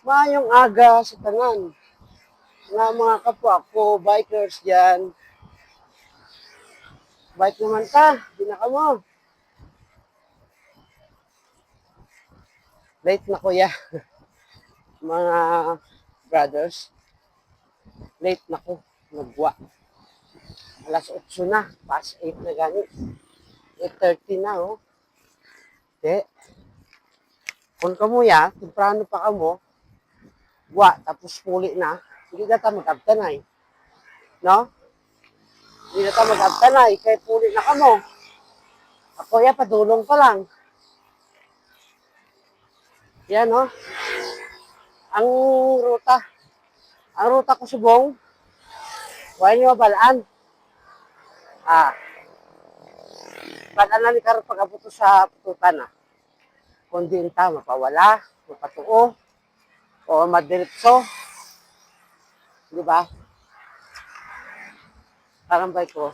Maayong aga sa tanan. Nga mga kapwa ko, bikers dyan. Bike naman ka, di na ka mo. Late na kuya, mga brothers. Late na ko, nagwa. Alas 8 na, past 8 na gani. 8:30 na, oh. De, kung kamo ya, temprano pa kamo, wa, tapos puli na, hindi na ta mag-abtanay. No? Hindi na ta mag-abtanay, kaya puli na kamo. Ako ya, padulong pa lang. Yan, oh. Ang ruta. Ang ruta ko subong, huwag niyo mabalaan. Balaan na ni Karo pag-abuto sa pututan na. Kundi ta, mapawala, mapatuo, o madiretso. Di ba? Parang ko,